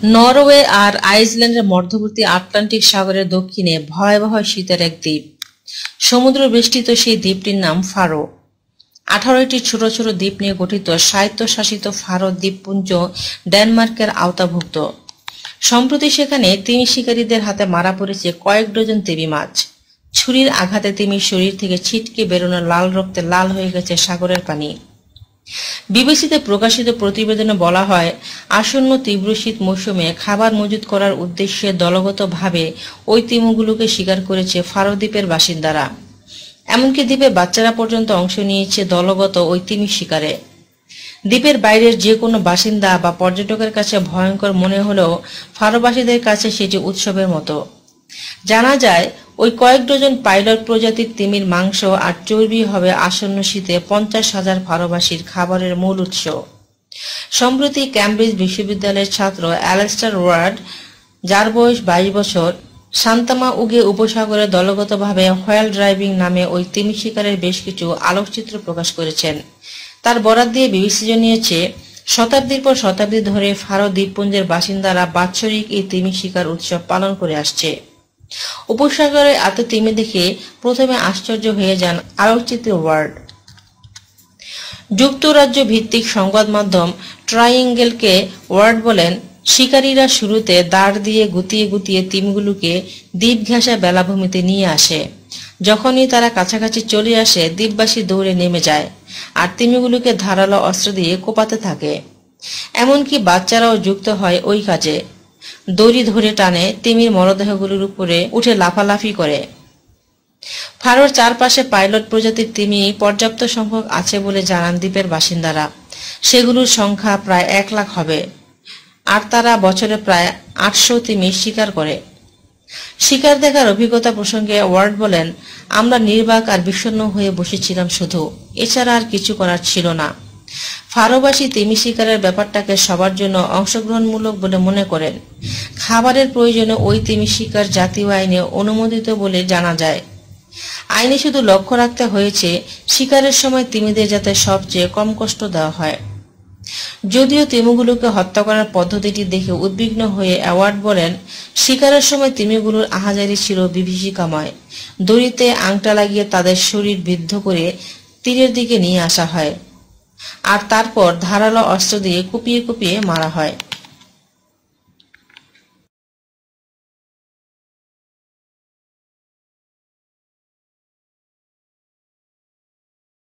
Norway আর আইসল্যান্ডের মধ্যবর্তী Atlantic সাগরের দক্ষিণে ভয়াবহ শীতের এক দ্বীপ। সমুদ্র বেষ্টিত সেই দ্বীপটির নাম ফারো। 18টি ছোট ছোট দ্বীপ নিয়ে গঠিত স্বায়ত্তশাসিত ফারো দ্বীপপুঞ্জ ডেনমার্কের আওতাভুক্ত। সম্প্রতি সেখানে তিমি শিকারীদের হাতে মারা পড়েছে কয়েক ডজন তিমি মাছ। ছুরির আঘাতে তিমির শরীর থেকে ছিটকে বেরোনো লাল রক্তে লাল হয়ে গেছে সাগরের পানি। বিবিসিতে প্রকাশিত প্রতিবেদনে বলা হয়, আসন্ন তীব্র শীত মৌসুমে খাবার মজুত করার উদ্দেশ্যে দলগতভাবে ওই তিমিগুলোকে শিকার করেছে ফারো দ্বীপের বাসিন্দারা। এমনকি দ্বীপের বাচ্চারা পর্যন্ত অংশ নিয়েছে দলগত ওই তিমি শিকারে। দ্বীপের বাইরের যে কোনো বাসিন্দা বা পর্যটকের কাছে ভয়ঙ্কর মনে হলেও ফারোবাসীদের কাছে সেটি উৎসবের মতো। জানা যায়, ওই কয়েক ডজন পাইলট প্রজাতির তিমির মাংস আর চর্বি হবে আসন্ন শীতে 50,000 ফারোবাসীর খাবারের মূল উৎস। সম্প্রতি ক্যামব্রিজ বিশ্ববিদ্যালয়ের ছাত্র অ্যালেস্টার ওয়ার্ড, যার বয়স 22 বছর, সান্তামা উগে উপসাগরে দলগতভাবে হোয়েল ড্রাইভিং নামে ওই তিমি শিকারের বেশ কিছু আলোকচিত্র প্রকাশ করেছেন। তার বরাত দিয়ে বিবিসি জানিয়েছে, শতাব্দীর পর শতাব্দী ধরে ফারো দ্বীপপুঞ্জের বাসিন্দারা বাৎসরিক এই তিমি শিকার উৎসব পালন করে আসছে। উপসাগরে এত তিমি দেখে প্রথমে আশ্চর্য হয়ে যান আলোকচিত্রী ওয়ার্ড। যুক্তরাজ্য ভিত্তিক সংবাদ মাধ্যম ট্রাইঙ্গেলকে ওয়ার্ড বলেন, শিকারীরা শুরুতে দাঁড় দিয়ে গুতিয়ে গুতিয়ে তিমিগুলোকে দ্বীপ ঘেঁষা বেলাভূমিতে নিয়ে আসে। যখনই তারা কাছাকাছি চলে আসে, দ্বীপবাসী দৌড়ে নেমে যায় আর তিমিগুলোকে ধারালো অস্ত্র দিয়ে কোপাতে থাকে। এমনকি বাচ্চারাও যুক্ত হয় ওই কাজে। দড়ি ধরে টানে, তিমির মরদেহগুলোর উপরে উঠে লাফালাফি করে। ফারোর চারপাশে পাইলট প্রজাতির তিমি পর্যাপ্ত সংখ্যক আছে বলে জানান দ্বীপের বাসিন্দারা। সেগুলোর সংখ্যা প্রায় 1 লাখ হবে, আর তারা বছরে প্রায় 800 তিমি শিকার করে। শিকার দেখার অভিজ্ঞতা প্রসঙ্গে ওয়ার্ড বলেন, আমরা নির্বাক আর বিষণ্ণ হয়ে বসেছিলাম, শুধু এছাড়া আর কিছু করার ছিল না। ফারোবাসী তিমি শিকারের ব্যাপারটাকে সবার জন্য অংশগ্রহণমূলক বলে মনে করেন। খাবারের প্রয়োজনে ওই তিমি শিকার জাতীয় আইনে অনুমোদিত বলে জানা যায়। আইনে শুধু লক্ষ্য রাখতে হয়েছে শিকারের সময় তিমিদের যাতে সবচেয়ে কম কষ্ট দেওয়া হয়। যদিও তিমিগুলোকে হত্যা করার পদ্ধতিটি দেখে উদ্বিগ্ন হয়ে অ্যাওয়ার্ড বলেন, শিকারের সময় তিমিগুলোর আহাজারি ছিল বিভীষিকাময়। দড়িতে আংটা লাগিয়ে তাদের শরীর বিদ্ধ করে তীরের দিকে নিয়ে আসা হয়, আর তারপর ধারালো অস্ত্র দিয়ে কুপিয়ে কুপিয়ে মারা হয়।